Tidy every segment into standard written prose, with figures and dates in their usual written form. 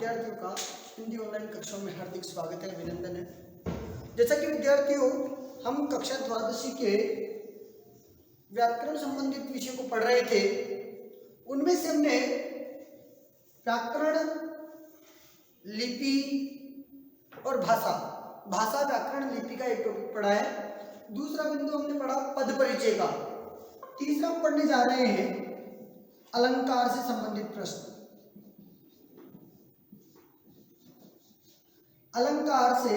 विद्यार्थियों का हिंदी ऑनलाइन कक्षाओं में हार्दिक स्वागत है, अभिनंदन है। जैसा कि विद्यार्थियों हम कक्षा द्वादशी के व्याकरण संबंधित विषय को पढ़ रहे थे, उनमें से हमने व्याकरण, लिपि और भाषा व्याकरण लिपि का एक टॉपिक पढ़ा है। दूसरा बिंदु हमने पढ़ा पद परिचय का। तीसरा हम पढ़ने जा रहे हैं अलंकार से संबंधित प्रश्न। अलंकार से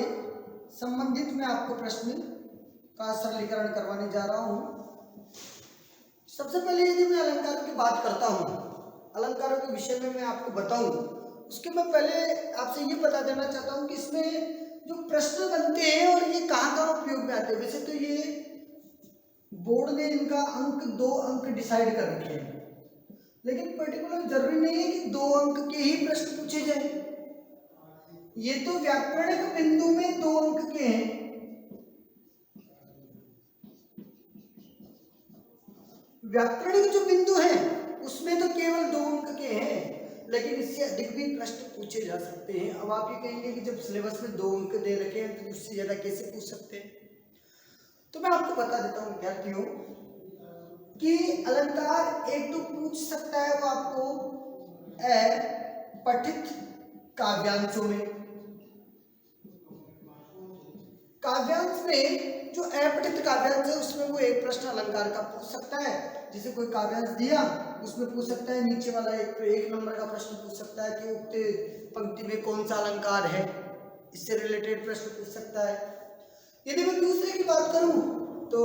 संबंधित मैं आपको प्रश्न का सरलीकरण करवाने जा रहा हूं। सबसे पहले यदि मैं अलंकारों की बात करता हूं, अलंकारों के विषय में मैं आपको बताऊं, उसके मैं पहले आपसे ये बता देना चाहता हूं कि इसमें जो प्रश्न बनते हैं और ये कहाँ कहाँ उपयोग में आते हैं। वैसे तो ये बोर्ड ने इनका अंक 2 अंक डिसाइड कर रखे हैं, लेकिन पर्टिकुलर जरूरी नहीं है कि 2 अंक के ही प्रश्न पूछे जाए। ये तो व्याकरणिक बिंदु में 2 अंक के हैं। व्याकरणिक जो बिंदु है उसमें तो केवल 2 अंक के हैं, लेकिन इससे अधिक भी प्रश्न पूछे जा सकते हैं। अब आप ये कहेंगे कि जब सिलेबस में 2 अंक दे रखे हैं तो उससे ज्यादा कैसे पूछ सकते हैं। तो मैं आपको बता देता हूं विद्यार्थियों कि अलंकार एक तो पूछ सकता है वो आपको पठित काव्यांशों में। काव्यांश में जो अपठित काव्यांश है उसमें वो एक प्रश्न अलंकार का पूछ सकता है। जैसे कोई काव्यांश दिया उसमें पूछ सकता है, नीचे वाला एक नंबर का प्रश्न पूछ सकता है कि उक्त पंक्ति में कौन सा अलंकार है, इससे रिलेटेड प्रश्न पूछ सकता है। यदि मैं दूसरे की बात करूं तो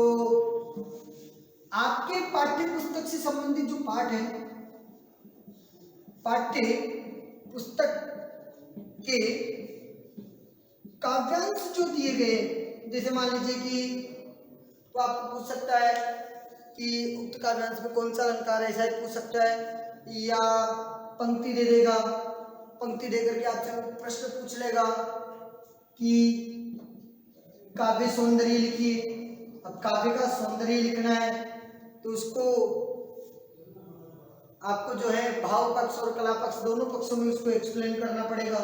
आपके पाठ्य पुस्तक से संबंधित जो पाठ है, पाठ्य पुस्तक के काव्यांश जो दिए गए, जैसे मान लीजिए कि वो आपको पूछ सकता है कि उक्त काव्यांश में कौन सा अलंकार है, ऐसा ही पूछ सकता है, या पंक्ति दे देगा, पंक्ति देकर के आपसे प्रश्न पूछ लेगा कि काव्य सौंदर्य लिखिए। अब काव्य का सौंदर्य लिखना है तो उसको आपको जो है भाव पक्ष और कला पक्ष दोनों पक्षों में उसको एक्सप्लेन करना पड़ेगा।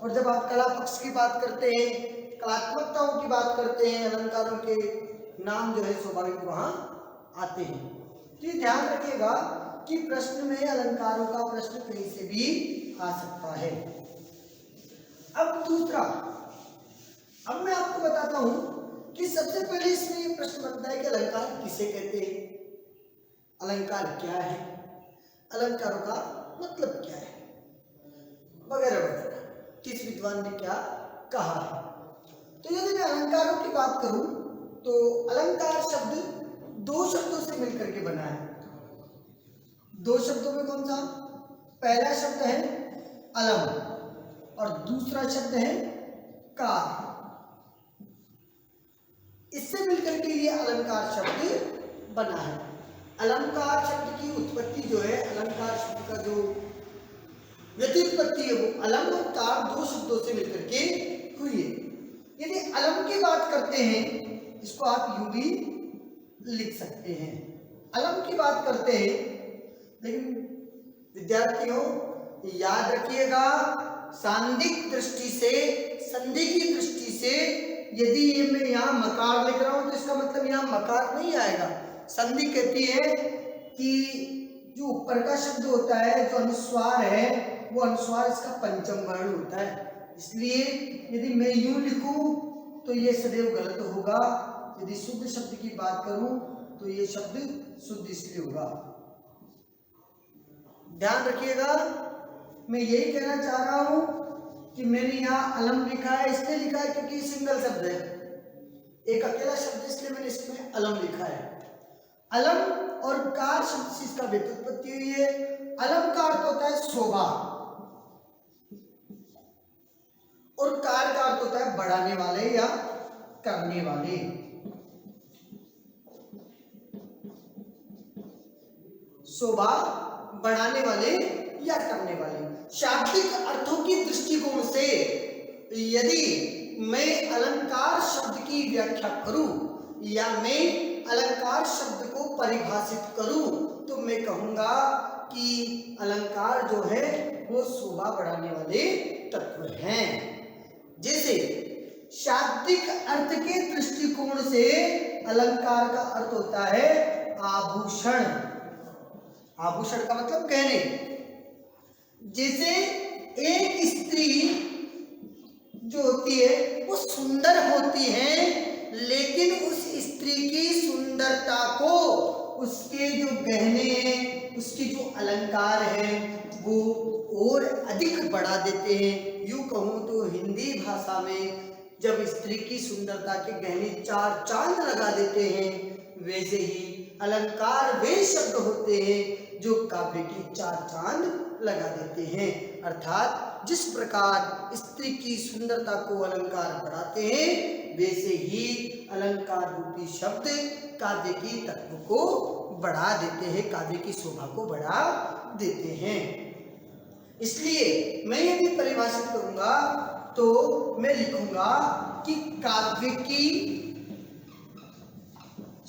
और जब आप कला पक्ष की बात करते हैं, कलात्मकताओं की बात करते हैं, अलंकारों के नाम जो है स्वाभाविक वहां आते हैं। तो ये ध्यान रखिएगा कि प्रश्न में अलंकारों का प्रश्न कहीं से भी आ सकता है। अब दूसरा, अब मैं आपको बताता हूं कि सबसे पहले इसमें ये प्रश्न बनता है कि अलंकार किसे कहते हैं, अलंकार क्या है, अलंकारों का मतलब क्या है, वगैरह वगैरह, किस विद्वान ने क्या कहा है। तो यदि मैं अलंकारों की बात करूं तो अलंकार शब्द 2 शब्दों से मिलकर के बना है। 2 शब्दों में कौन सा? पहला शब्द है अलम और दूसरा शब्द है कार। इससे मिलकर के ये अलंकार शब्द बना है। अलंकार शब्द की उत्पत्ति जो है, अलंकार शब्द का जो व्युत्पत्ति है वो अलम और कार 2 शब्दों से मिलकर के हुई है। यदि अलम की बात करते हैं, इसको आप यूं भी लिख सकते हैं, अलम की बात करते हैं। लेकिन विद्यार्थियों याद रखिएगा, सांदिक दृष्टि से, संधि की दृष्टि से यदि ये मैं यहाँ मकार लिख रहा हूं तो इसका मतलब यहाँ मकार नहीं आएगा। संधि कहती है कि जो ऊपर का शब्द होता है, जो अनुस्वार है, वो अनुस्वार इसका पंचम वर्ण होता है। इसलिए यदि मैं यूं लिखूं तो ये सदैव गलत होगा। यदि शुद्ध शब्द की बात करूं तो ये शब्द शुद्ध इसलिए होगा। ध्यान रखिएगा, मैं यही कहना चाह रहा हूं कि मैंने यहाँ अलम लिखा है, इसलिए लिखा है क्योंकि सिंगल शब्द है, एक अकेला शब्द, इसलिए मैंने इसमें अलम लिखा है। अलम और कार शब्द से इसका व्युत्पत्ति हुई है। अलम का अर्थ होता है शोभा और कार का अर्थ होता है बढ़ाने वाले या करने वाले। शोभा बढ़ाने वाले या करने वाले। शाब्दिक अर्थों की दृष्टिकोण से यदि मैं अलंकार शब्द की व्याख्या करूं या मैं अलंकार शब्द को परिभाषित करूं तो मैं कहूंगा कि अलंकार जो है वो शोभा बढ़ाने वाले तत्व हैं। जैसे शाब्दिक अर्थ के दृष्टिकोण से अलंकार का अर्थ होता है आभूषण। आभूषण का मतलब गहने। जैसे एक स्त्री जो होती है वो सुंदर होती है, लेकिन उस स्त्री की सुंदरता को उसके जो गहने हैं, उसके जो अलंकार हैं वो और अधिक बढ़ा देते हैं। यूं कहूँ तो हिंदी भाषा में जब स्त्री की सुंदरता के गहने चार चांद लगा देते हैं, वैसे ही अलंकार वे शब्द होते हैं जो काव्य के चार चांद लगा देते हैं। अर्थात जिस प्रकार स्त्री की सुंदरता को अलंकार बढ़ाते हैं, वैसे ही अलंकार रूपी शब्द काव्य की तत्व को बढ़ा देते हैं, काव्य की शोभा को बढ़ा देते हैं। इसलिए मैं यदि परिभाषित करूंगा तो मैं लिखूंगा कि काव्य की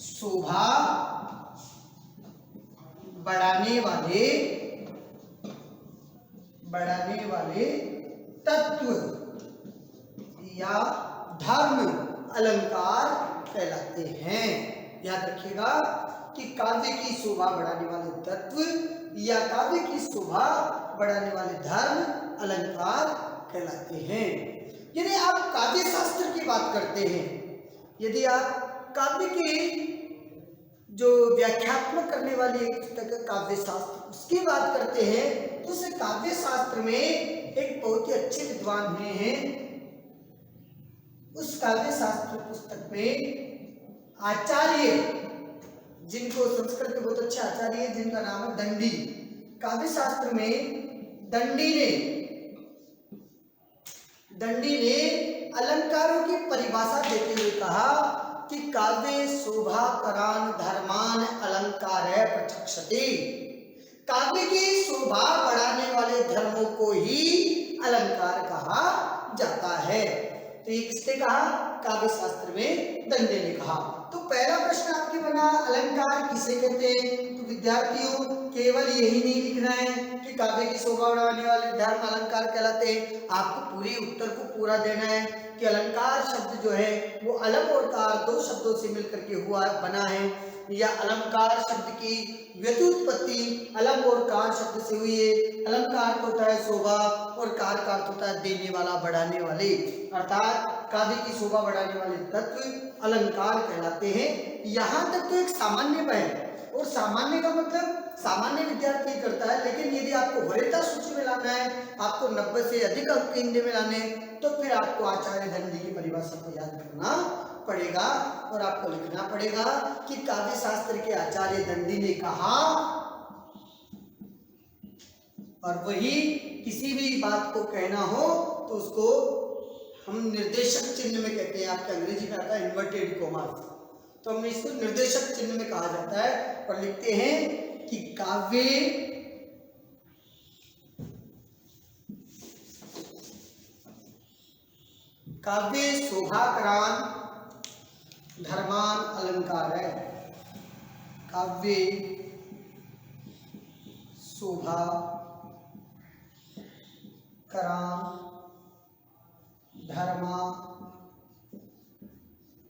शोभा बढ़ाने वाले तत्व या धर्म अलंकार कहलाते हैं। याद रखिएगा कि काव्य की शोभा बढ़ाने वाले तत्व या काव्य की शोभा बढ़ाने वाले धर्म अलंकार कहलाते हैं। यदि आप काव्य शास्त्र की बात करते हैं, यदि आप काव्य की जो व्याख्यात्मक करने वाली एक पुस्तक है काव्य शास्त्र, उसकी बात करते हैं, तो उस काव्य शास्त्र में एक बहुत ही अच्छे विद्वान हुए हैं। उस काव्य शास्त्र पुस्तक में आचार्य, जिनको संस्कृत में बहुत अच्छे आचार्य हैं, जिनका नाम है दंडी। काव्य शास्त्र में दंडी ने अलंकारों की परिभाषा देते हुए कहा कि काव्य शोभाकरान धर्मान अलंकार है प्रचक्षते। काव्य की शोभा बढ़ाने वाले धर्मों को ही अलंकार कहा जाता है। तो ये किसने कहा? काव्य शास्त्र में दंडे ने कहा। तो पहला प्रश्न आपके बना, अलंकार किसे कहते हैं? तो विद्यार्थियों केवल यही नहीं लिखना है कि काव्य की शोभा बढ़ाने वाले धर्म अलंकार कहलाते हैं। आपको पूरी उत्तर को पूरा देना है कि अलंकार शब्द जो है वो अलम और कार दो शब्दों से मिलकर के बना है, या अलंकार शब्द की व्युत्पत्ति अलम और कार शब्द से हुई है। अलंकार तो होता है शोभा और कार का अर्थ होता है देने वाला, बढ़ाने वाले। अर्थात काव्य की शोभा बढ़ाने वाले तत्व अलंकार कहलाते हैं। यहाँ तक तो एक सामान्य है, और सामान्य का मतलब सामान्य विद्यार्थी करता है, लेकिन यदि आपको वरीयता सूची में लाना है, आपको 90 से अधिक अंक हिंदी में लाने, तो फिर आपको आचार्य दंडी की परिभाषा को याद करना पड़ेगा और आपको लिखना पड़ेगा कि काव्य शास्त्र के आचार्य दंडी ने कहा, और वही किसी भी बात को कहना हो तो उसको हम निर्देशक चिन्ह में कहते हैं। आपके अंग्रेजी में आता है इन्वर्टेड कोमा, तो हमने इसको निर्देशक चिन्ह में कहा जाता है और लिखते हैं कि काव्य शोभाकरान धर्मान अलंकार है। काव्य शोभा करान धर्मा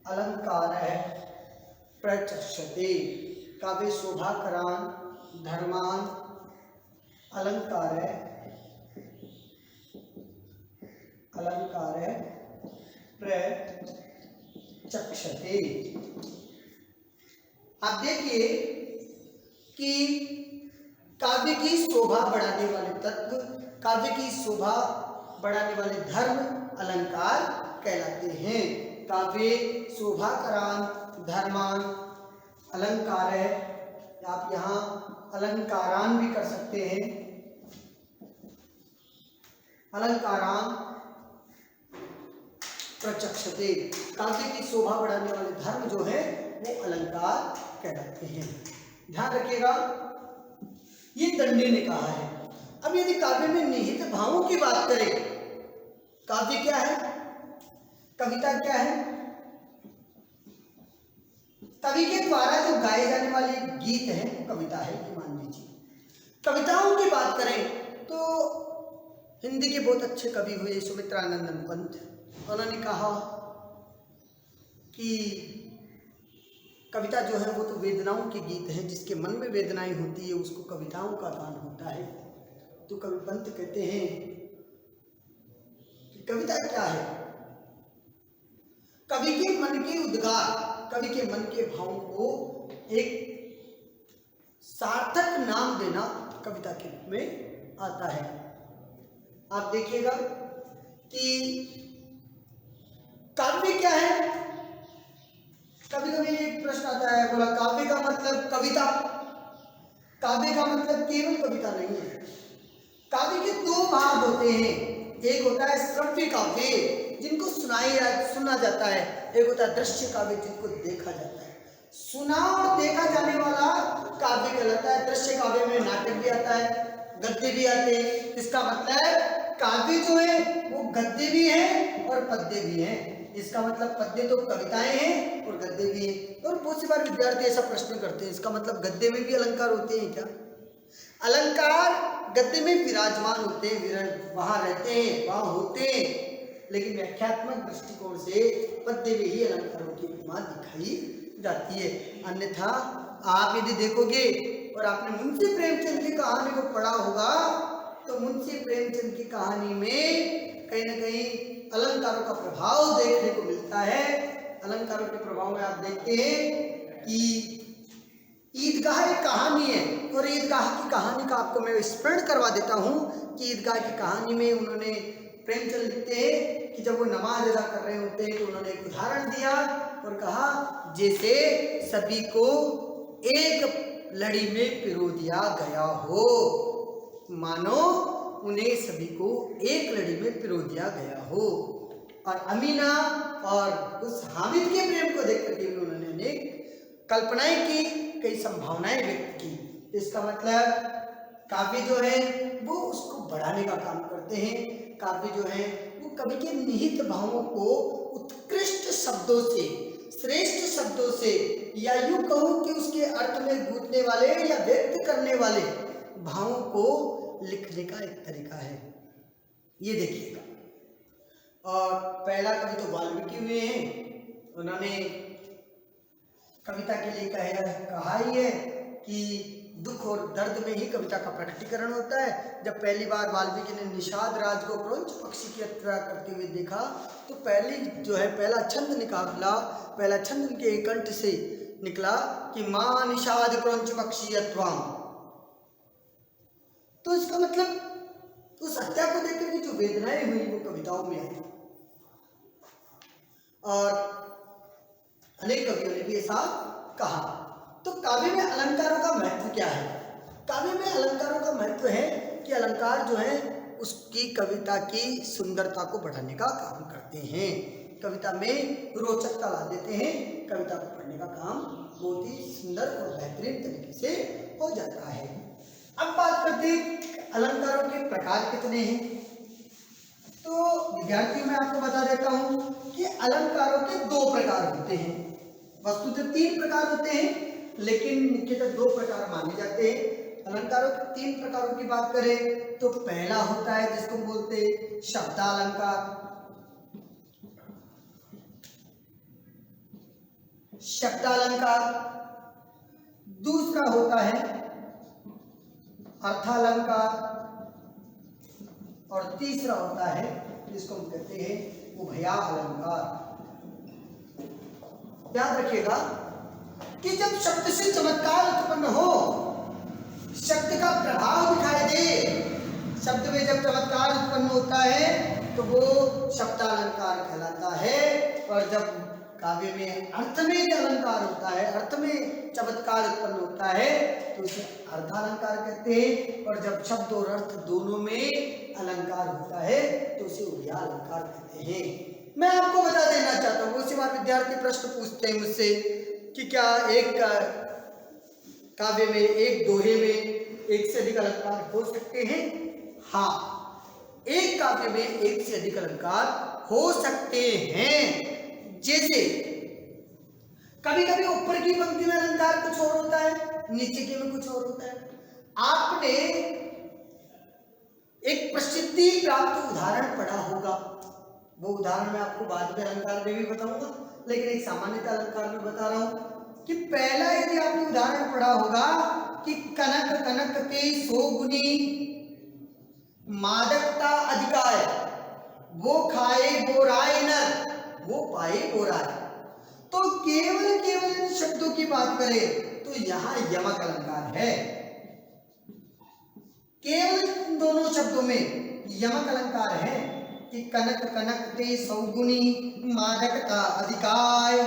अलंकार है प्रचक्षते। काव्य शोभा करान धर्मान अलंकार है प्रचक्षते। आप देखिए कि काव्य की शोभा बढ़ाने वाले तत्व, काव्य की शोभा बढ़ाने वाले धर्म अलंकार कहलाते हैं। काव्य शोभाकरान धर्मान अलंकार है, आप यहाँ अलंकारान भी कर सकते हैं। अलंकारान प्रचक्षते, काव्य की शोभा बढ़ाने वाले धर्म जो है वो अलंकार कहलाते हैं। ध्यान रखिएगा, ये दंडी ने कहा है। अब यदि काव्य में निहित भावों की बात करें, काव्य क्या है, कविता क्या है? कवि के द्वारा जो गाए जाने वाले गीत हैं वो कविता है, ये मान लीजिए। कविताओं की बात करें तो हिंदी के बहुत अच्छे कवि हुए सुमित्रानंद पंत। उन्होंने कहा कि कविता जो है वो तो वेदनाओं के गीत है, जिसके मन में वेदनाएं होती है उसको कविताओं का गान होता है। तो कवि पंत कहते हैं कि कविता क्या है? कवि के मन के उद्गार, कवि के मन के भावों को एक सार्थक नाम देना कविता के रूप में आता है। आप देखिएगा कि काव्य क्या है। कभी कभी एक प्रश्न आता है, बोला काव्य का मतलब कविता। काव्य का मतलब केवल कविता नहीं है। काव्य के दो भाग होते हैं, एक होता है श्रव्य काव्य जिनको सुना जाता है, एक होता है दृश्य काव्य जिनको देखा जाता है। सुना और देखा जाने वाला काव्य कहलाता है। दृश्य काव्य में नाटक भी आता है, गद्य भी आते हैं। इसका मतलब काव्य जो है वो गद्य भी है और पद्य भी है। इसका मतलब पद्य तो कविताएं हैं और गद्य भी है। और बहुत सी बार विद्यार्थी ऐसा प्रश्न करते हैं, इसका मतलब गद्य में भी अलंकार होते हैं क्या? अलंकार गद्य में विराजमान होते हैं, वहां रहते हैं, वहां होते हैं, लेकिन व्याख्यात्मक दृष्टिकोण से पद्य में ही अलंकारों की उपमा दिखाई जाती है। अन्यथा आप यदि देखोगे और आपने मुंशी प्रेमचंद की कहानी को पढ़ा होगा तो मुंशी प्रेमचंद की कहानी में कहीं ना कहीं अलंकारों का प्रभाव देखने को मिलता है। अलंकारों के प्रभाव में आप देखते हैं कि ईदगाह एक कहानी है, और ईदगाह की कहानी का आपको मैं स्मरण करवा देता हूँ कि ईदगाह की कहानी में उन्होंने प्रेमचंद लिखते हैं कि जब वो नमाज अदा कर रहे होते हैं तो उन्होंने एक उदाहरण दिया और कहा जैसे सभी को एक लड़ी में पिरो दिया गया हो, मानो उन्हें सभी को एक लड़ी में पिरो दिया गया हो। और अमीना और उस हामिद के प्रेम को देख करके उन्होंने अनेक कल्पनाएं की, कई संभावनाएं व्यक्त की। इसका मतलब काव्य जो है वो उसको बढ़ाने का काम करते हैं। काव्य जो है वो कवि के निहित भावों को उत्कृष्ट शब्दों से, श्रेष्ठ शब्दों से, या यूं कहूं कि उसके अर्थ में गूंथने वाले या व्यक्त करने वाले भावों को लिखने का एक तरीका है। ये देखिएगा। और पहला कवि तो वाल्मीकि हुए हैं। उन्होंने कविता के लिए कहा ही है कि दुख और दर्द में ही कविता का प्रकटीकरण होता है। जब पहली बार वाल्मीकि ने निषाद राज को क्रौंच पक्षी की हत्या करते हुए देखा तो पहला छंद निकाला, पहला छंद उनके कंठ से निकला कि मां निषाद क्रौंच पक्षी अत्वाम। तो इसका मतलब उस हत्या को देखकर की जो वेदनाएं हुई वो कविताओं में आई। और अनेक कवियों ने भी ऐसा कहा। तो काव्य में अलंकारों का महत्व क्या है? काव्य में अलंकारों का महत्व है कि अलंकार जो है उसकी कविता की सुंदरता को बढ़ाने का काम करते हैं, कविता में रोचकता ला देते हैं। कविता को पढ़ने का काम बहुत ही सुंदर और बेहतरीन तरीके से हो जाता है। अब बात करते हैं अलंकारों के प्रकार कितने हैं। तो विद्यार्थियों मैं आपको बता देता हूं कि अलंकारों के दो प्रकार होते हैं। वस्तुतः तीन प्रकार होते हैं, लेकिन मुख्यतः दो प्रकार माने जाते हैं। अलंकारों के तीन प्रकारों की बात करें तो पहला होता है जिसको बोलते हैं शब्दालंकार। शब्दालंकार। दूसरा होता है अर्थालंकार, और तीसरा होता है जिसको हम कहते हैं उभयालंकार। याद रखिएगा कि जब शब्द से चमत्कार उत्पन्न हो, शब्द का प्रभाव दिखाई दे, शब्द में जब चमत्कार उत्पन्न होता है तो वो शब्दालंकार कहलाता है। और जब काव्य में अर्थ में अलंकार होता है, अर्थ में चमत्कार उत्पन्न होता है तो उसे अर्थालंकार कहते हैं। और जब शब्द और अर्थ दोनों में अलंकार होता है तो उसे उभयालंकार कहते हैं। मैं आपको बता देना चाहता हूँ, उसी बार विद्यार्थी प्रश्न पूछते हैं मुझसे कि क्या एक काव्य में, एक दोहे में एक से अधिक अलंकार हो सकते हैं? हाँ, एक काव्य में एक से अधिक अलंकार हो सकते हैं। जैसे कभी कभी ऊपर की पंक्ति में अलंकार कुछ और होता है, नीचे की में कुछ और होता है। आपने एक प्रसिद्धि प्राप्त उदाहरण पढ़ा होगा, वो उदाहरण मैं आपको बाद में अलंकार में भी बताऊंगा, लेकिन एक सामान्यतः अलंकार में बता रहा हूं कि पहला यदि आपने उदाहरण पढ़ा होगा कि कनक कनक के 100 गुनी मादकता अधिकाय, वो खाए बोराए नर, वो पाए बोराए। तो केवल इन शब्दों की बात करें तो यहां यमक अलंकार है। केवल इन दोनों शब्दों में यमक अलंकार है कि कनक कनक ते 100 गुनी मादकता अधिकाय।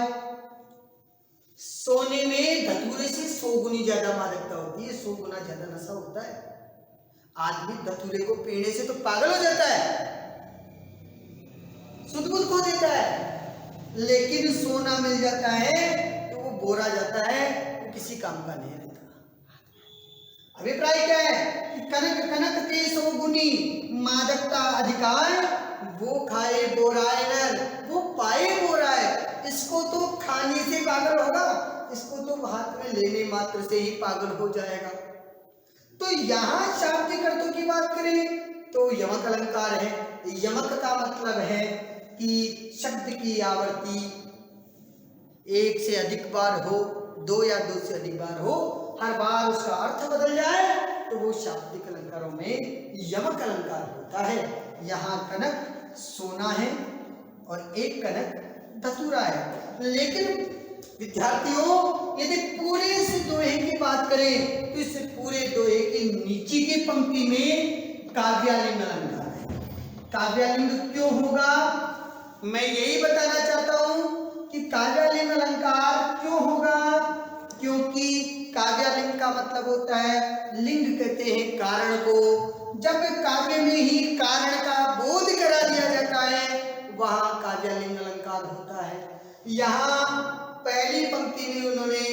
सोने में धतूरे से 100 गुनी ज्यादा मादकता होती है, 100 गुना ज्यादा नशा होता है। आदमी धतूरे को पीने से तो पागल हो जाता है, सुध बुध खो देता है, लेकिन सोना मिल जाता है तो वो बोरा जाता है, वो किसी काम का नहीं रहता। अभिप्राय क्या है कि कनक कनक ते 100 गुनी मादकता अधिकार, वो खाए बोराए नर, वो पाए बोराए। इसको तो खाने से पागल होगा, इसको तो हाथ में लेने मात्र से ही पागल हो जाएगा। तो यहां शाब्दिक अर्थों की बात करें तो यमक अलंकार है। यमक का मतलब है कि शब्द की आवृत्ति एक से अधिक बार हो, 2 या 2 से अधिक बार हो, हर बार उसका अर्थ बदल जाए तो वो शाब्दिक अलंकारों में यमक अलंकार होता है। यहाँ कनक सोना है और एक कनक धतूरा है। लेकिन विद्यार्थियों यदि पूरे से दोहे की बात करें तो इस पूरे दोहे के नीचे की पंक्ति में काव्यालिंग अलंकार है। काव्यालिंग क्यों होगा, मैं यही बताना चाहता हूं कि काव्यालिंग अलंकार क्यों होगा, क्योंकि काव्यालिंग का मतलब होता है, लिंग कहते हैं कारण को। जब काव्य में ही कारण का बोध करा दिया जाता है वहां काव्यालिंग अलंकार होता है। यहाँ पहली पंक्ति में उन्होंने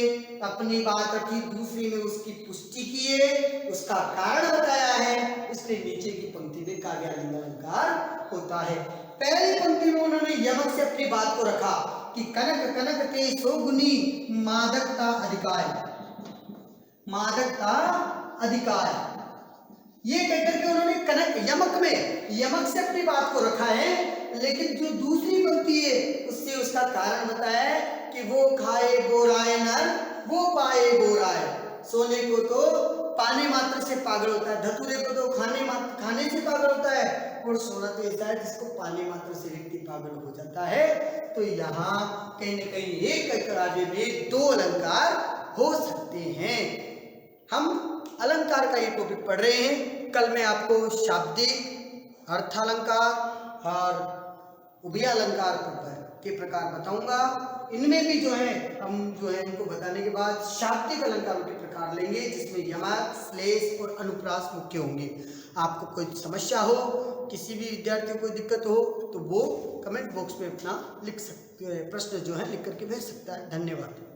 अपनी बात रखी, दूसरी में उसकी पुष्टि की है, उसका कारण बताया है, इसलिए नीचे की पंक्ति में काव्यालिंग अलंकार होता है। पहली पंक्ति में उन्होंने यमक से अपनी बात को रखा कि कनक कनक ते 100 गुनी मादकता अधिकाय, मादकता अधिकाय, ये कहकर के उन्होंने कनक यमक में यमक से अपनी बात को रखा है। लेकिन जो दूसरी पंक्ति है उससे उसका कारण बताया है कि वो खाए बोराए नर, वो पाए बोराए। सोने को तो पाने मात्र से पागल होता है, धतूरे को तो खाने से पागल होता है, और सोना तो ऐसा है जिसको पाने मात्र से व्यक्ति पागल हो जाता है। तो यहाँ कहीं न कहीं एक काव्य में 2 अलंकार हो सकते हैं। हम अलंकार का ये टॉपिक पढ़ रहे हैं। कल मैं आपको शाब्दिक, अर्थालंकार और उभय अलंकार के प्रकार बताऊंगा। इनमें भी जो है हम इनको बताने के बाद शाब्दिक अलंकारों के प्रकार लेंगे, जिसमें यमक, श्लेष और अनुप्रास मुख्य होंगे। आपको कोई समस्या हो, किसी भी विद्यार्थी को कोई दिक्कत हो तो वो कमेंट बॉक्स में अपना लिख सकते, प्रश्न जो है लिख करके भेज सकता है। धन्यवाद।